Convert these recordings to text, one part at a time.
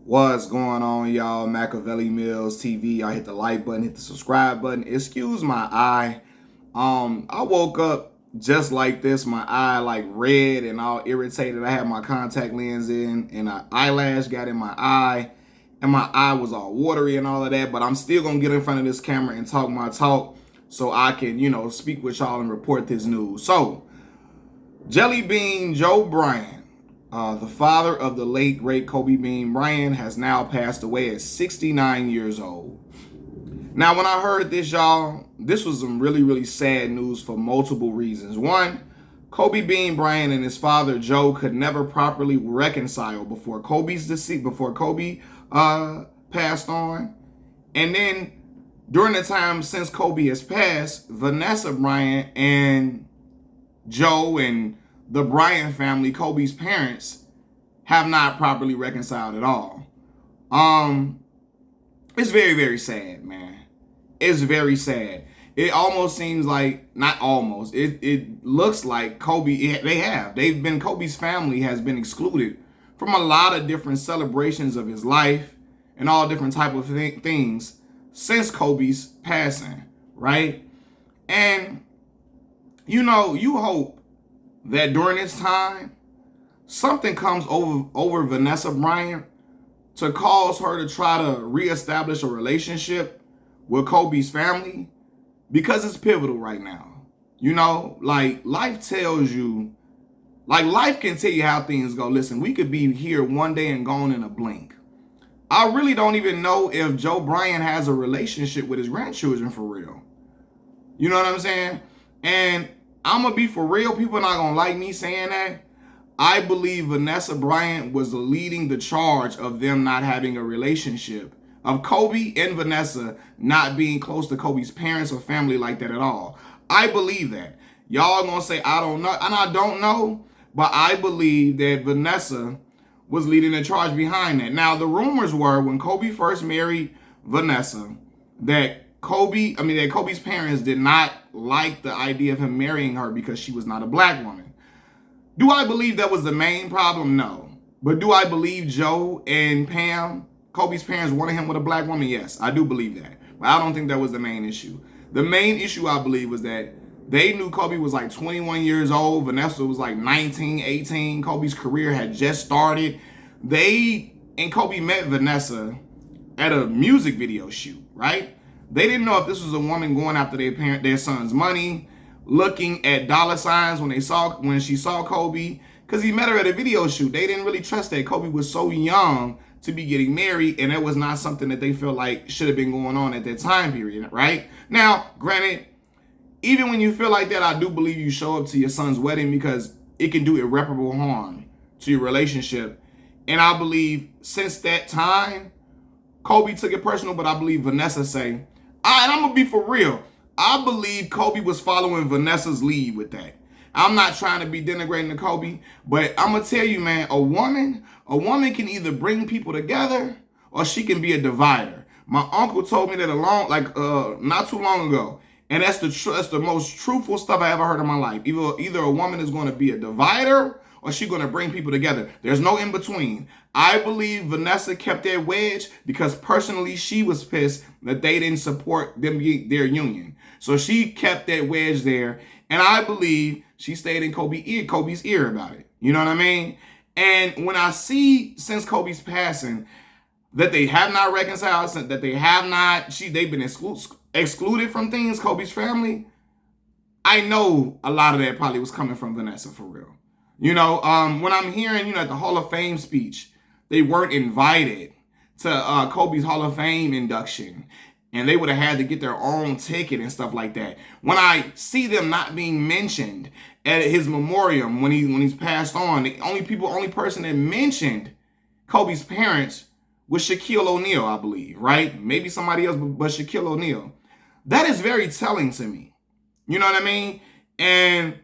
What's going on, y'all? Machiavelli Mills TV. Y'all hit the like button, hit the subscribe button. Excuse my eye. I woke up just like this. My eye like red and all irritated. I had my contact lens in, and an eyelash got in my eye, and my eye was all watery and all of that. But I'm still gonna get in front of this camera and talk my talk so I can, speak with y'all and report this news. So, Jelly Bean Joe Bryant, the father of the late, great Kobe Bean Bryant, has now passed away at 69 years old. Now, when I heard this, y'all, this was some really, really sad news for multiple reasons. One, Kobe Bean Bryant and his father, Joe, could never properly reconcile before Kobe's deceased, before Kobe passed on. And then during the time since Kobe has passed, Vanessa Bryant and Joe and the Bryant family, Kobe's parents, have not properly reconciled at all. It's very, very sad, man. It's very sad. It almost seems like, not almost, it looks like Kobe's family has been excluded from a lot of different celebrations of his life and all different type of things since Kobe's passing, right? And, you hope that during this time, something comes over Vanessa Bryant to cause her to try to reestablish a relationship with Kobe's family, because it's pivotal right now. Life tells you, life can tell you how things go. Listen, we could be here one day and gone in a blink. I really don't even know if Joe Bryant has a relationship with his grandchildren for real. You know what I'm saying? And I'm going to be for real. People are not going to like me saying that. I believe Vanessa Bryant was leading the charge of them not having a relationship, of Kobe and Vanessa not being close to Kobe's parents or family like that at all. I believe that. Y'all going to say, I don't know. And I don't know. But I believe that Vanessa was leading the charge behind that. Now, the rumors were when Kobe first married Vanessa that Kobe's parents did not like the idea of him marrying her because she was not a black woman. Do I believe that was the main problem? No. But do I believe Joe and Pam, Kobe's parents, wanted him with a black woman? Yes, I do believe that. But I don't think that was the main issue. The main issue, I believe, was that they knew Kobe was like 21 years old. Vanessa was like 19, 18. Kobe's career had just started. They and Kobe met Vanessa at a music video shoot, right? They didn't know if this was a woman going after their son's money, looking at dollar signs when she saw Kobe, because he met her at a video shoot. They didn't really trust that Kobe was so young to be getting married, and that was not something that they felt like should have been going on at that time period, right? Now, granted, even when you feel like that, I do believe you show up to your son's wedding because it can do irreparable harm to your relationship. And I believe since that time, Kobe took it personal, but I believe Vanessa say, and I'm going to be for real, I believe Kobe was following Vanessa's lead with that. I'm not trying to be denigrating to Kobe, but I'm going to tell you, man, a woman can either bring people together or she can be a divider. My uncle told me that not too long ago, and that's the most truthful stuff I ever heard in my life. Either a woman is going to be a divider or she's going to bring people together. There's no in between. I believe Vanessa kept their wedge because personally she was pissed that they didn't support their union. So she kept that wedge there, and I believe she stayed in Kobe's ear about it. You know what I mean? And when I see since Kobe's passing that they have not reconciled, that they've been excluded from things, Kobe's family, I know a lot of that probably was coming from Vanessa for real. When I'm hearing, at the Hall of Fame speech, they weren't invited to Kobe's Hall of Fame induction, and they would have had to get their own ticket and stuff like that. When I see them not being mentioned at his memoriam when he's passed on, the only person that mentioned Kobe's parents was Shaquille O'Neal, I believe, right? Maybe somebody else, but Shaquille O'Neal. That is very telling to me. You know what I mean? And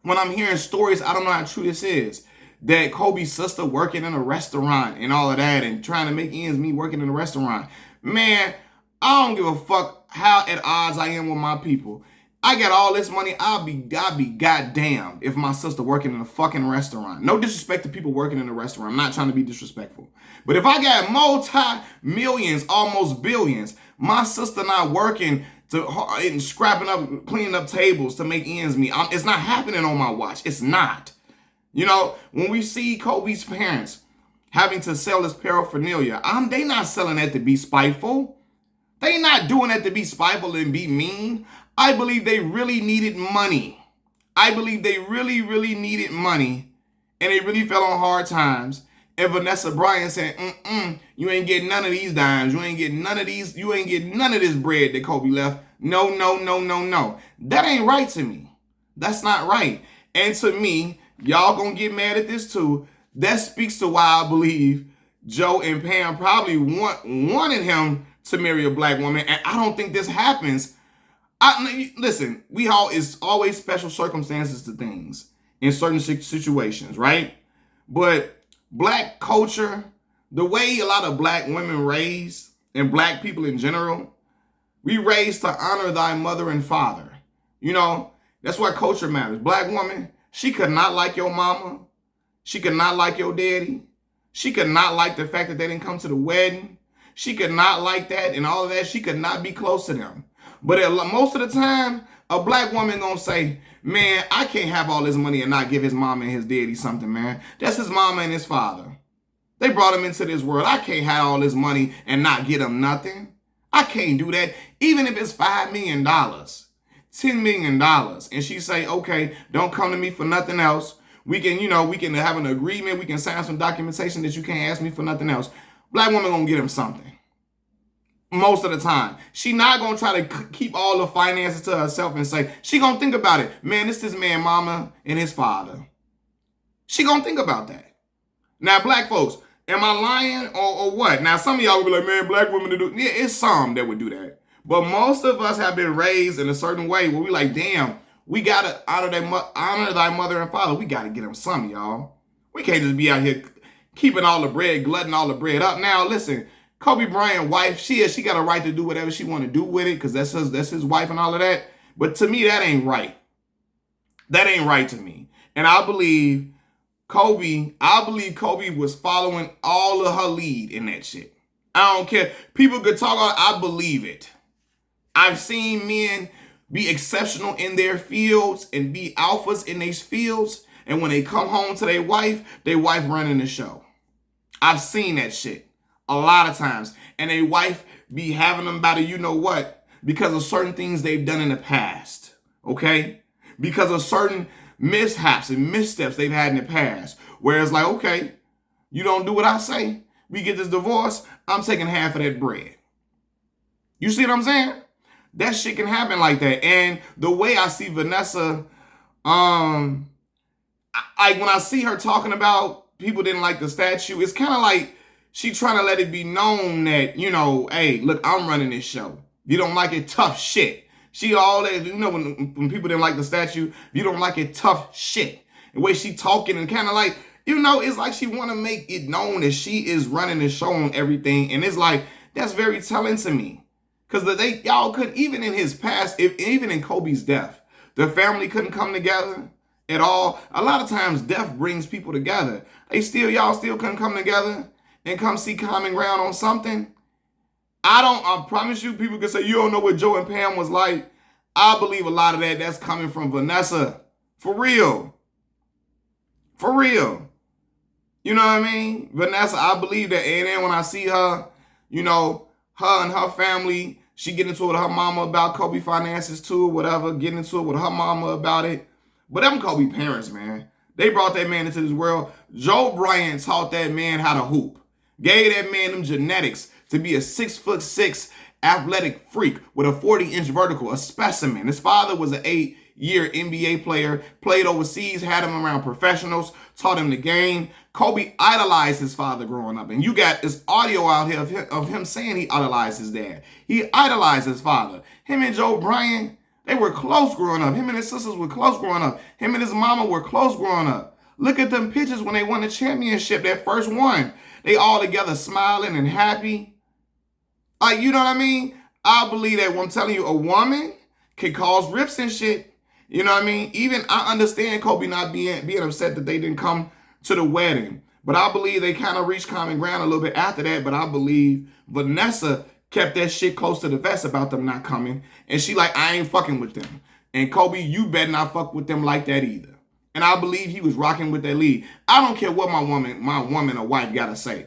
when I'm hearing stories, I don't know how true this is, that Kobe's sister working in a restaurant and all of that and trying to make ends meet working in a restaurant. Man, I don't give a fuck how at odds I am with my people. I got all this money. I'll be goddamn if my sister working in a fucking restaurant. No disrespect to people working in a restaurant. I'm not trying to be disrespectful. But if I got multi-millions, almost billions, my sister not working and scrapping up, cleaning up tables to make ends meet, it's not happening on my watch. It's not. You know, when we see Kobe's parents having to sell his paraphernalia, they not selling that to be spiteful. They not doing that to be spiteful and be mean. I believe they really needed money. I believe they really, really needed money, and they really fell on hard times. And Vanessa Bryant said, you ain't getting none of these dimes. You ain't getting none of these. You ain't getting none of this bread that Kobe left. No, no, no, no, no. That ain't right to me. That's not right. And to me, y'all gonna get mad at this too. That speaks to why I believe Joe and Pam probably wanted him to marry a black woman. And I don't think this happens. Listen, it's always special circumstances to things in certain situations, right? But black culture, the way a lot of black women raise, and black people in general, we raise to honor thy mother and father. You know, that's why culture matters. Black woman, she could not like your mama. She could not like your daddy. She could not like the fact that they didn't come to the wedding. She could not like that and all of that. She could not be close to them. But most of the time, a black woman gonna say, man, I can't have all this money and not give his mama and his daddy something, man. That's his mama and his father. They brought him into this world. I can't have all this money and not get him nothing. I can't do that. Even if it's $5 million, $10 million. And she say, okay, don't come to me for nothing else. We can have an agreement. We can sign some documentation that you can't ask me for nothing else. Black woman gonna get him something. Most of the time. She not going to try to keep all the finances to herself and say, she going to think about it. Man, this man mama and his father. She going to think about that. Now, black folks, am I lying or what? Now, some of y'all will be like, man, black women do. Yeah, it's some that would do that. But most of us have been raised in a certain way where we like, damn, we got to honor thy mother and father. We got to get them some, y'all. We can't just be out here keeping all the bread, glutting all the bread up. Now, listen, Kobe Bryant's wife, she got a right to do whatever she want to do with it because that's his wife and all of that. But to me, that ain't right. That ain't right to me. And I believe Kobe was following all of her lead in that shit. I don't care. People could talk, I believe it. I've seen men be exceptional in their fields and be alphas in these fields. And when they come home to their wife running the show. I've seen that shit. A lot of times. And a wife be having them about it, you know what? Because of certain things they've done in the past. Okay? Because of certain mishaps and missteps they've had in the past. Where it's like, okay, you don't do what I say. We get this divorce. I'm taking half of that bread. You see what I'm saying? That shit can happen like that. And the way I see Vanessa, when I see her talking about people didn't like the statue, it's kind of like, she trying to let it be known that, you know, hey, look, I'm running this show. If you don't like it, tough shit. She all that, you know, when people didn't like the statue, if you don't like it, tough shit. The way she talking and kind of like, you know, it's like she want to make it known that she is running the show on everything. And it's like, that's very telling to me. Because y'all couldn't, even in his past, even in Kobe's death, the family couldn't come together at all. A lot of times death brings people together. Y'all still couldn't come together and come see common ground on something. I promise you, people can say, you don't know what Joe and Pam was like. I believe a lot of that's coming from Vanessa. For real. For real. You know what I mean? Vanessa, I believe that. And then when I see her, you know, her and her family, she get into it with her mama about Kobe finances too, or whatever, getting into it with her mama about it. But them Kobe parents, man, they brought that man into this world. Joe Bryant taught that man how to hoop. Gave that man them genetics to be a 6'6" athletic freak with a 40-inch vertical, a specimen. His father was an 8-year NBA player, played overseas, had him around professionals, taught him the game. Kobe idolized his father growing up. And you got this audio out here of him saying he idolized his dad. He idolized his father. Him and Joe Bryant, they were close growing up. Him and his sisters were close growing up. Him and his mama were close growing up. Look at them pictures when they won the championship, that first one. They all together smiling and happy. You know what I mean? I believe that when I'm telling you, a woman can cause rifts and shit. You know what I mean? Even I understand Kobe not being upset that they didn't come to the wedding. But I believe they kind of reached common ground a little bit after that. But I believe Vanessa kept that shit close to the vest about them not coming. And she like, I ain't fucking with them. And Kobe, you better not fuck with them like that either. And I believe he was rocking with that lead. I don't care what my woman or wife gotta say.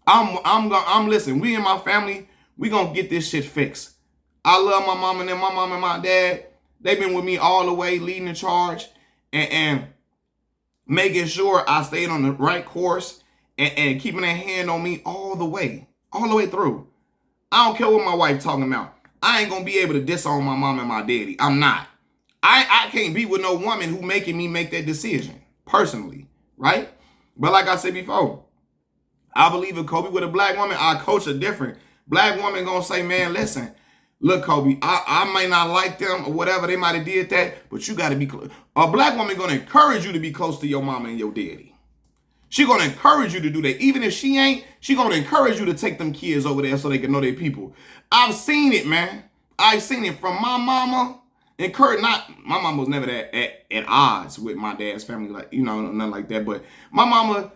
I'm listen, we and my family, we gonna get this shit fixed. I love my mom and them, my mom and my dad. They've been with me all the way, leading the charge and making sure I stayed on the right course and keeping their hand on me all the way through. I don't care what my wife talking about. I ain't gonna be able to disown my mom and my daddy. I'm not. I can't be with no woman who making me make that decision, personally, right? But like I said before, I believe if Kobe with a black woman, our coach are different. Black woman gonna say, man, listen, look, Kobe, I might not like them or whatever, they might have did that, but you gotta be close. A black woman gonna encourage you to be close to your mama and your daddy. She gonna encourage you to do that. Even if she ain't, she gonna encourage you to take them kids over there so they can know their people. I've seen it, man. I've seen it from my mama. My mama was never at odds with my dad's family, like, you know, nothing like that. But my mama,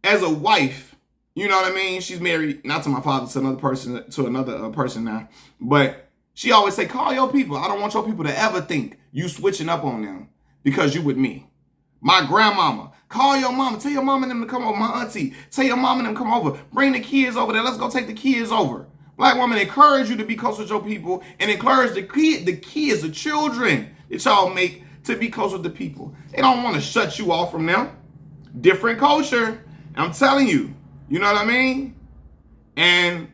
as a wife, you know what I mean? She's married, not to my father, to another person now. But she always say, call your people. I don't want your people to ever think you switching up on them because you with me. My grandmama, call your mama. Tell your mama and them to come over. My auntie, tell your mama and them come over. Bring the kids over there. Let's go take the kids over. Black woman encourage you to be close with your people and encourage the kids, the children that y'all make to be close with the people. They don't want to shut you off from them. Different culture. I'm telling you. You know what I mean? And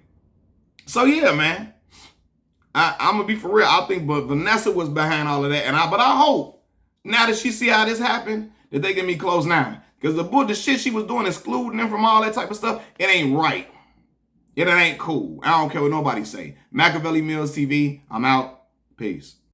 so, yeah, man. I'm going to be for real. I think but Vanessa was behind all of that. But I hope now that she see how this happened, that they get me close now. Because the shit she was doing, excluding them from all that type of stuff, it ain't right. It ain't cool. I don't care what nobody say. Machiavelli Mills TV, I'm out. Peace.